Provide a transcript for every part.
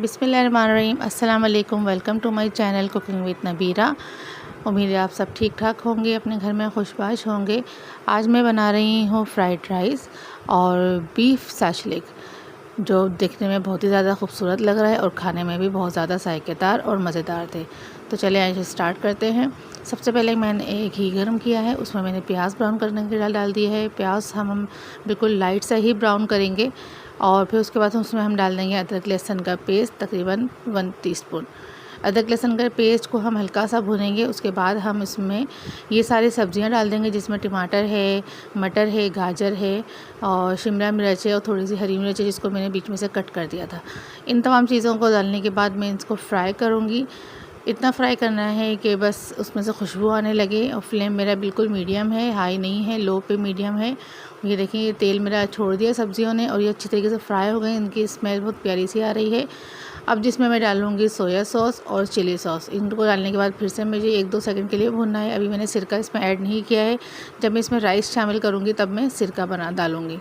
बिस्मिल्लाहिर्रहमानिर्रहीम। अस्सलाम वालेकुम। Welcome to my channel cooking with Nabira. उम्मीद है आप सब ठीक ठाक होंगे, अपने घर में खुशबाश होंगे। आज मैं बना रही हूँ फ्राइड राइस और बीफ साशलिक, जो देखने में बहुत ही ज़्यादा खूबसूरत लग रहा है और खाने में भी बहुत ज़्यादा जायकेदार और मज़ेदार थे। तो चलिए आज स्टार्ट करते हैं। सबसे पहले मैंने एक घी गर्म किया है, उसमें मैंने प्याज ब्राउन करने के लिए डाल दिया है। प्याज हम बिल्कुल लाइट सा ही ब्राउन करेंगे और फिर उसके बाद उसमें हम डाल देंगे अदरक लहसुन का पेस्ट, तकरीबन 1 टीस्पून। अदरक लहसुन का पेस्ट को हम हल्का सा भूनेंगे। उसके बाद हम इसमें ये सारी सब्जियां डाल देंगे, जिसमें टमाटर है, मटर है, गाजर है और शिमला मिर्च है और थोड़ी सी हरी मिर्च है, जिसको मैंने बीच में से कट कर दिया था। इन तमाम चीज़ों को डालने के बाद मैं इसको फ्राई करूँगी। इतना फ्राई करना है कि बस उसमें से खुशबू आने लगे और फ्लेम मेरा बिल्कुल मीडियम है, हाई नहीं है, लो पे मीडियम है। ये देखिए ये तेल मेरा छोड़ दिया सब्जियों ने और ये अच्छी तरीके से फ्राई हो गए। इनकी स्मेल बहुत प्यारी सी आ रही है। अब जिसमें मैं डालूँगी सोया सॉस और चिली सॉस। इनको डालने के बाद फिर से मुझे 1-2 सेकंड के लिए भूनना है। अभी मैंने सिरका इसमें ऐड नहीं किया है। जब मैं इसमें राइस शामिल करूँगी तब मैं सिरका डालूँगी।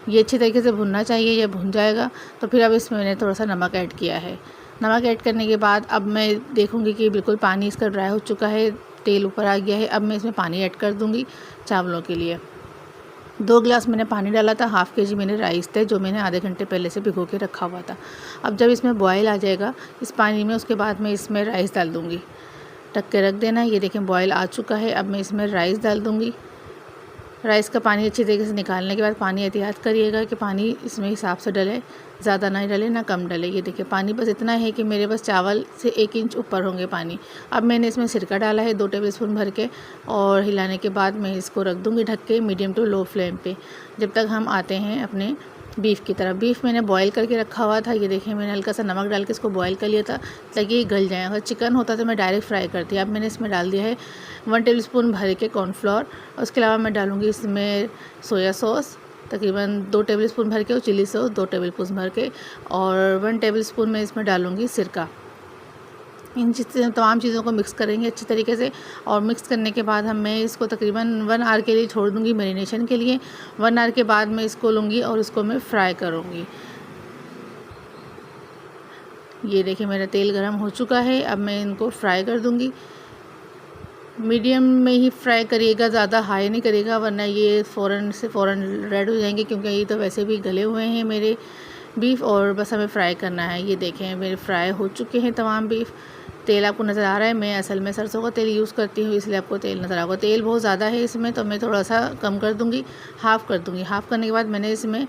ये अच्छी तरीके से भुनना चाहिए। ये भुन जाएगा तो फिर अब इसमें मैंने थोड़ा सा नमक ऐड किया है। नमक ऐड करने के बाद अब मैं देखूँगी कि बिल्कुल पानी इसका ड्राई हो चुका है, तेल ऊपर आ गया है। अब मैं इसमें पानी ऐड कर दूँगी चावलों के लिए। 2 गिलास मैंने पानी डाला था। हाफ़ केजी मेरे राइस थे, जो मैंने आधे घंटे पहले से भिगो के रखा हुआ था। अब जब इसमें बॉयल आ जाएगा इस पानी में, उसके बाद मैं इसमें राइस डाल दूँगी। ढक के रख देना। ये देखें बॉयल आ चुका है। अब मैं इसमें राइस डाल दूँगी। राइस का पानी अच्छी तरीके से निकालने के बाद पानी एहतियात करिएगा कि पानी इसमें हिसाब से डले, ज़्यादा ना डले ना कम डले। ये देखिए पानी बस इतना है कि मेरे बस चावल से 1 इंच ऊपर होंगे पानी। अब मैंने इसमें सिरका डाला है 2 टेबलस्पून भर के और हिलाने के बाद मैं इसको रख दूँगी ढक के मीडियम टू लो फ्लेम पे, जब तक हम आते हैं अपने बीफ की तरफ। बीफ मैंने बॉयल करके रखा हुआ था। ये देखिए मैंने हल्का सा नमक डाल के इसको बॉयल कर लिया था ताकि ये गल जाए। अगर चिकन होता तो मैं डायरेक्ट फ्राई करती। अब मैंने इसमें डाल दिया है 1 टेबलस्पून भर के कॉर्नफ्लोर। उसके अलावा मैं डालूँगी इसमें सोया सॉस तकरीबन 2 टेबलस्पून भर के और चिली सॉस 2 टेबलस्पून भर के और 1 टेबलस्पून मैं इसमें डालूँगी सिरका। इन तमाम चीज़ों को मिक्स करेंगे अच्छी तरीके से और मिक्स करने के बाद मैं इसको तकरीबन 1 आवर के लिए छोड़ दूँगी मैरिनेशन के लिए। 1 आवर के बाद मैं इसको लूँगी और इसको मैं फ्राई करूँगी। ये देखिए मेरा तेल गरम हो चुका है। अब मैं इनको फ्राई कर दूँगी। मीडियम में ही फ्राई करिएगा, ज़्यादा हाई नहीं करिएगा वरना ये फ़ौरन रेड हो जाएंगे, क्योंकि ये तो वैसे भी गले हुए हैं मेरे बीफ और बस हमें फ्राई करना है। ये देखें मेरे फ्राई हो चुके हैं तमाम बीफ। तेल आपको नज़र आ रहा है। मैं असल में सरसों का तेल यूज़ करती हूँ, इसलिए आपको तेल नज़र आएगा। तेल बहुत ज़्यादा है इसमें, तो मैं थोड़ा सा कम कर दूँगी, हाफ़ कर दूँगी। हाफ़ करने के बाद मैंने इसमें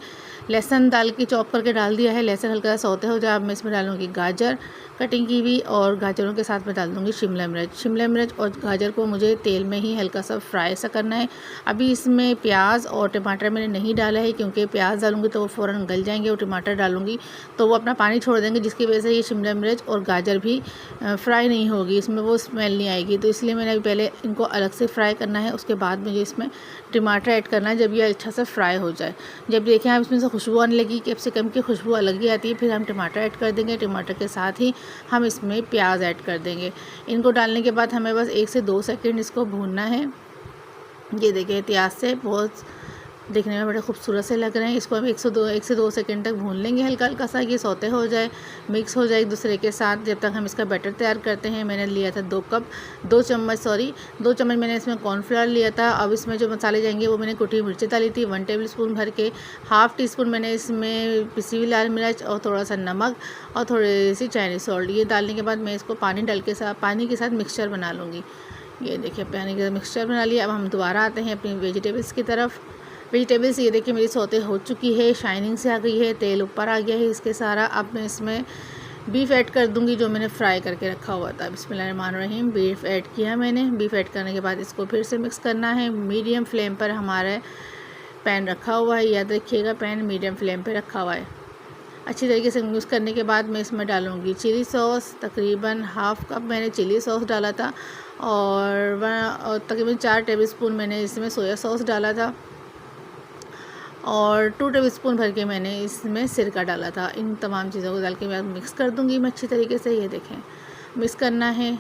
लहसुन डाल के चॉप करके डाल दिया है। लहसुन हल्का सा सौते हो जाए, अब मैं इसमें डालूँगी गाजर कटिंग की हुई और गाजरों के साथ मैं डाल दूँगी शिमला मिर्च। शिमला मिर्च और गाजर को मुझे तेल में ही हल्का सा फ्राई सा करना है। अभी इसमें प्याज और टमाटर मैंने नहीं डाला है, क्योंकि प्याज डालूँगी तो वो फ़ौरन गल जाएंगे और टमाटर डालूँगी तो वो अपना पानी छोड़ देंगे, जिसकी वजह से ये शिमला मिर्च और गाजर भी फ्राई नहीं होगी, इसमें वो स्मेल नहीं आएगी। तो इसलिए मैंने पहले इनको अलग से फ्राई करना है। उसके बाद मुझे इसमें टमाटर ऐड करना है जब ये अच्छा सा फ्राई हो जाए। जब देखें आप इसमें से खुशबू आने लगी, कैप्सिकम की खुशबू अलग ही आती है, फिर हम टमाटर ऐड कर देंगे। टमाटर के साथ ही हम इसमें प्याज ऐड कर देंगे। इनको डालने के बाद हमें बस 1 से 2 सेकंड इसको भूनना है। ये देखिए एहतियात से बहुत देखने में बड़े खूबसूरत से लग रहे हैं। इसको हम 1 से 2 सेकंड तक भून लेंगे हल्का हल्का सा, ये सौते हो जाए, मिक्स हो जाए एक दूसरे के साथ, जब तक हम इसका बैटर तैयार करते हैं। मैंने लिया था 2 चम्मच मैंने इसमें कॉर्नफ्लावर लिया था। अब इसमें जो मसाले जाएंगे वो मैंने कुटी मिर्ची डाली थी 1 टेबलस्पून भर के। हाफ़ टी स्पून मैंने इसमें पिसी हुई लाल मिर्च और थोड़ा सा नमक और थोड़ी सी चाइनीज़ सॉल्ट। ये डालने के बाद मैं इसको पानी के साथ मिक्सचर बना लूँगी। ये देखिए पानी के साथ मिक्सचर बना लिया। अब हम दोबारा आते हैं अपनी वेजिटेबल्स की तरफ। वेजिटेबल्स ये देखिए मेरी सौते हो चुकी है, शाइनिंग से आ गई है, तेल ऊपर आ गया है इसके सारा। अब मैं इसमें बीफ ऐड कर दूंगी जो मैंने फ्राई करके रखा हुआ था। बिस्मिल्लाहिर्रहमानिर्रहीम। बीफ ऐड किया मैंने। बीफ ऐड करने के बाद इसको फिर से मिक्स करना है। मीडियम फ्लेम पर हमारा पैन रखा हुआ है, याद रखिएगा पैन मीडियम फ्लेम पर रखा हुआ है। अच्छी तरीके से मिक्स करने के बाद मैं इसमें डालूँगी चिली सॉस। तकरीबन हाफ़ कप मैंने चिली सॉस डाला था और तकरीबन 4 टेबलस्पून मैंने इसमें सोया सॉस डाला था और 2 टेबलस्पून भर के मैंने इसमें सिरका डाला था। इन तमाम चीज़ों को डाल के मैं मिक्स कर दूँगी मैं अच्छी तरीके से। ये देखें मिक्स करना है।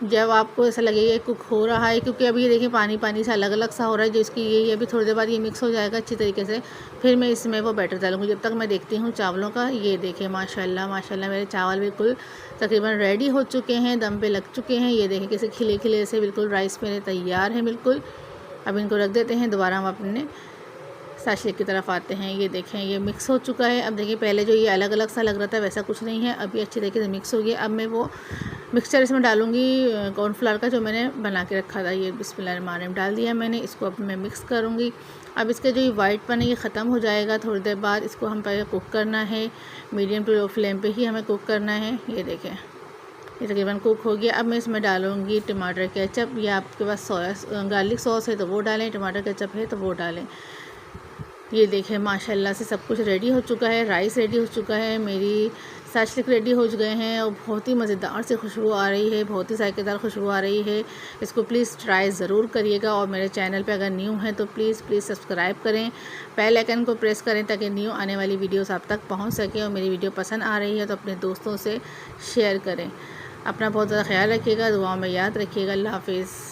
जब आपको ऐसा लगेगा कुक हो रहा है, क्योंकि अभी ये देखिए पानी पानी सा अलग अलग सा हो रहा है, जिसकी ये अभी थोड़ी देर बाद ये मिक्स हो जाएगा अच्छी तरीके से, फिर मैं इसमें वो बैटर डालूँगी। जब तक मैं देखती हूँ चावलों का। ये देखिए माशाल्लाह माशाल्लाह मेरे चावल बिल्कुल तकरीबन रेडी हो चुके हैं, दम पे लग चुके हैं। ये देखिए कैसे खिले खिले से बिल्कुल राइस मेरे तैयार हैं बिल्कुल। अब इनको रख देते हैं, दोबारा हम अपने साशले की तरफ आते हैं। ये देखें ये मिक्स हो चुका है। अब देखिए पहले जो ये अलग अलग सा लग रहा था वैसा कुछ नहीं है, अभी अच्छी तरीके से मिक्स हो गया। अब मैं वो मिक्सचर इसमें डालूँगी कॉर्नफ्लावर का, जो मैंने बना के रखा था। ये बिस्मिल्लाहिर्रहमानिर्रहीम डाल दिया मैंने, इसको अब मैं मिक्स करूँगी। अब इसके जो ये वाइट पन है ये ख़त्म हो जाएगा थोड़ी देर बाद। इसको हम पहले कुक करना है, मीडियम टू लो फ्लेम पे ही हमें कुक करना है। ये देखें ये तकरीबन कुक हो गया। अब मैं इसमें डालूँगी टमाटर केचप, या आपके पास सोया गार्लिक सॉस है तो वो डालें, टमाटर केचप है तो वो डालें। ये देखें माशाल्लाह से सब कुछ रेडी हो चुका है, राइस रेडी हो चुका है, मेरी साशलिक रेडी हो गए हैं और बहुत ही मज़ेदार से खुशबू आ रही है, बहुत ही जायकेदार खुशबू आ रही है। इसको प्लीज़ ट्राई ज़रूर करिएगा, और मेरे चैनल पे अगर न्यू हैं तो प्लीज़ सब्सक्राइब करें, बेल आइकन को प्रेस करें ताकि न्यू आने वाली वीडियोस आप तक पहुंच सके। और मेरी वीडियो पसंद आ रही है तो अपने दोस्तों से शेयर करें। अपना बहुत ज़्यादा ख्याल रखिएगा, दुआओं में याद रखिएगा। अल्लाह हाफिज़।